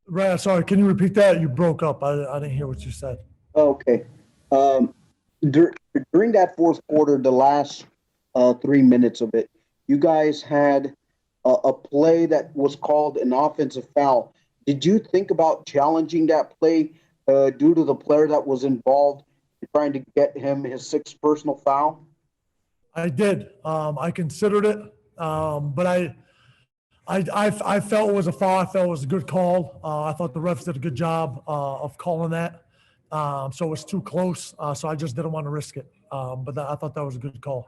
Right. Sorry. Can you repeat that? You broke up. I didn't hear what you said. Okay. Um, dur- During that fourth quarter, the last 3 minutes of it, you guys had a play that was called an offensive foul. Did you think about challenging that play due to the player that was involved in trying to get him his sixth personal foul? I did. I considered it, but I felt it was a foul. I felt it was a good call. I thought the refs did a good job of calling that. So it was too close. So I just didn't want to risk it. I thought that was a good call.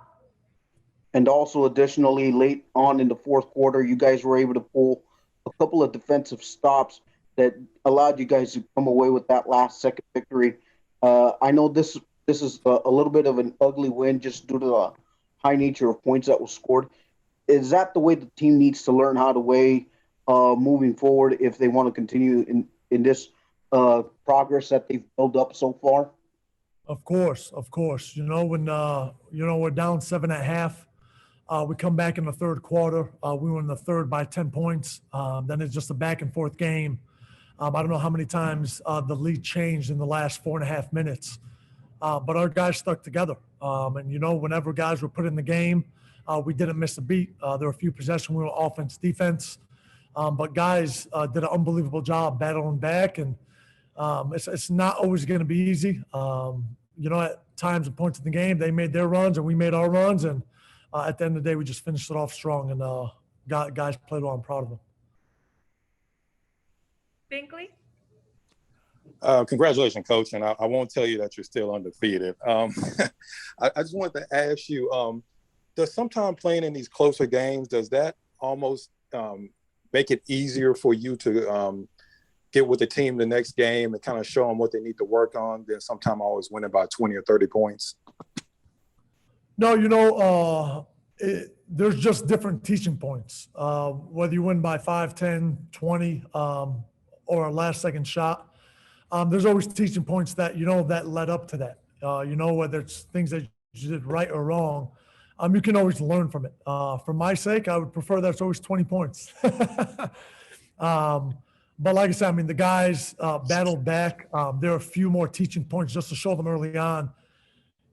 And also, additionally, late on in the fourth quarter, you guys were able to pull a couple of defensive stops that allowed you guys to come away with that last second victory. I know this is a little bit of an ugly win just due to the high nature of points that was scored. Is that the way the team needs to learn how to weigh moving forward if they want to continue in this progress that they've built up so far? Of course, of course. When we're down 7.5. We come back in the third quarter. We were in the third by 10 points. Then it's just a back and forth game. I don't know how many times the lead changed in the last 4.5 minutes, but our guys stuck together. Whenever guys were put in the game, we didn't miss a beat. There were a few possessions we were offense, defense, but guys did an unbelievable job battling back, and it's not always going to be easy. At times and points in the game, they made their runs and we made our runs, and at the end of the day, we just finished it off strong, and guys played well. I'm proud of them. Binkley? Congratulations, Coach. And I won't tell you that you're still undefeated. I just wanted to ask you, does sometime playing in these closer games, does that almost make it easier for you to get with the team the next game and kind of show them what they need to work on than sometime always winning by 20 or 30 points? No, there's just different teaching points. Whether you win by 5, 10, 20, or a last second shot, there's always teaching points that, that led up to that. Whether it's things that you did right or wrong, you can always learn from it. For my sake, I would prefer that it's always 20 points. But like I said, the guys battled back. There are a few more teaching points just to show them early on.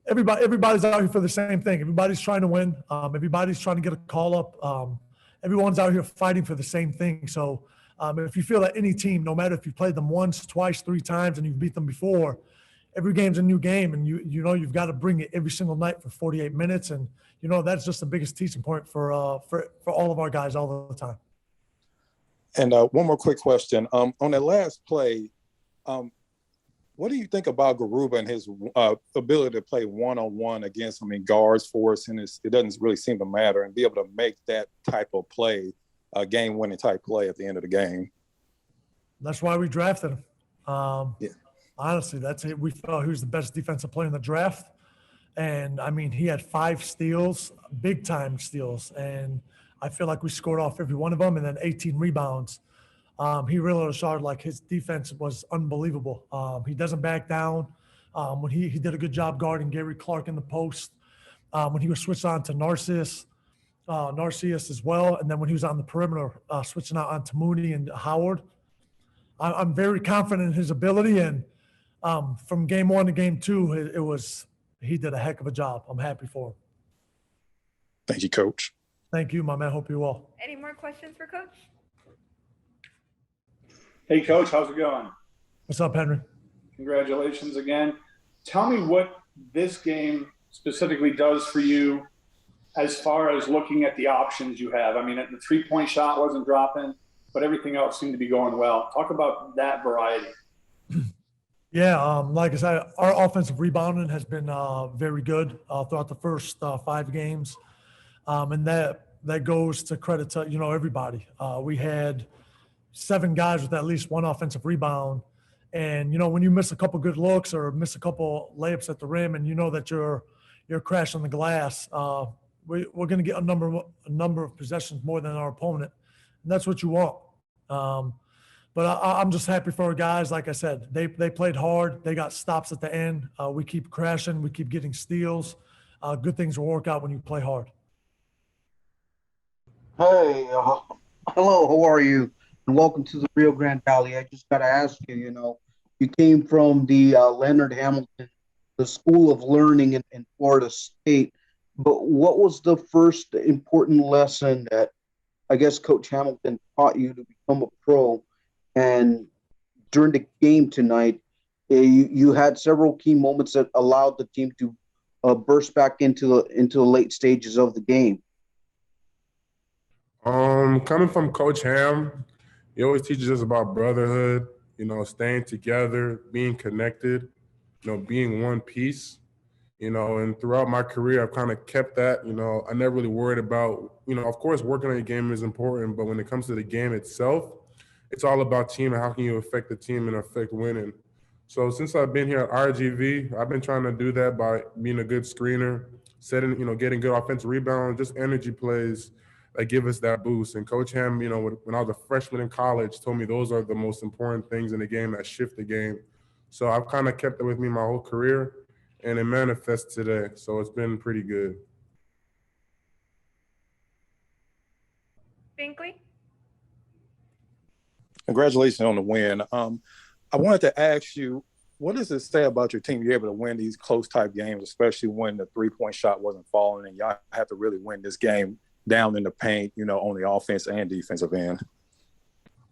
Everybody's out here for the same thing. Everybody's trying to win. Everybody's trying to get a call up. Everyone's out here fighting for the same thing. So if you feel that any team, no matter if you played them once, twice, 3 times, and you've beat them before, every game's a new game, and you've got to bring it every single night for 48 minutes, and that's just the biggest teaching point for all of our guys all the time. And one more quick question. On that last play, what do you think about Garuba and his ability to play one-on-one against, guards for us, and it doesn't really seem to matter, and be able to make that type of play, a game-winning type play at the end of the game? That's why we drafted him. Yeah. Honestly, that's it. We felt he was the best defensive player in the draft. And, he had 5 steals, big-time steals, and I feel like we scored off every one of them, and then 18 rebounds. He really showed like his defense was unbelievable. He doesn't back down. When he did a good job guarding Gary Clark in the post. When he was switched on to Narciss as well, and then when he was on the perimeter, switching out onto Mooney and Howard. I'm very confident in his ability, and from game 1 to game 2, he did a heck of a job. I'm happy for him. Thank you, Coach. Thank you, my man. Hope you're well. Any more questions for Coach? Hey, Coach, how's it going? What's up, Henry? Congratulations again. Tell me what this game specifically does for you as far as looking at the options you have. The three-point shot wasn't dropping, but everything else seemed to be going well. Talk about that variety. Yeah, like I said, our offensive rebounding has been very good throughout the first 5 games, and that goes to credit to everybody. We had 7 guys with at least 1 offensive rebound, and when you miss a couple good looks or miss a couple layups at the rim, and that you're crashing the glass, we're going to get a number of possessions more than our opponent, and that's what you want. But I'm just happy for our guys. Like I said, they played hard. They got stops at the end. We keep crashing. We keep getting steals. Good things will work out when you play hard. Hey, hello. How are you? and welcome to the Rio Grande Valley. I just got to ask you, you came from the Leonard Hamilton, the School of Learning in Florida State, but what was the first important lesson that I guess Coach Hamilton taught you to become a pro? And during the game tonight, you had several key moments that allowed the team to burst back into the late stages of the game. Coming from Coach Ham, he always teaches us about brotherhood, staying together, being connected, being one piece, and throughout my career, I've kind of kept that, I never really worried about, of course, working on your game is important, but when it comes to the game itself, it's all about team and how can you affect the team and affect winning. So since I've been here at RGV, I've been trying to do that by being a good screener, getting good offensive rebounds, just energy plays that give us that boost. And Coach Ham, when I was a freshman in college, told me those are the most important things in the game that shift the game. So I've kind of kept it with me my whole career, and it manifests today. So it's been pretty good. Binkley? Congratulations on the win. I wanted to ask you, what does it say about your team? You're able to win these close type games, especially when the 3-point shot wasn't falling and y'all have to really win this game down in the paint, on the offense and defensive end.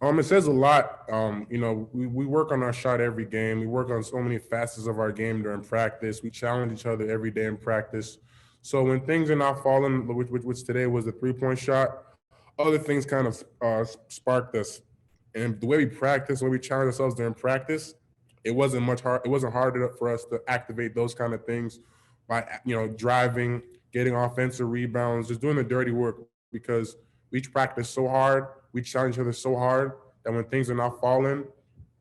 It says a lot. We work on our shot every game. We work on so many facets of our game during practice. We challenge each other every day in practice. So when things are not falling, which today was the 3-point shot, other things kind of sparked us. And the way we practice, the way we challenge ourselves during practice, it wasn't harder for us to activate those kind of things by, driving, getting offensive rebounds, just doing the dirty work, because we practice so hard, we challenge each other so hard that when things are not falling,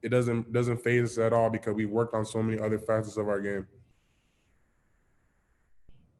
it doesn't phase us at all because we worked on so many other facets of our game.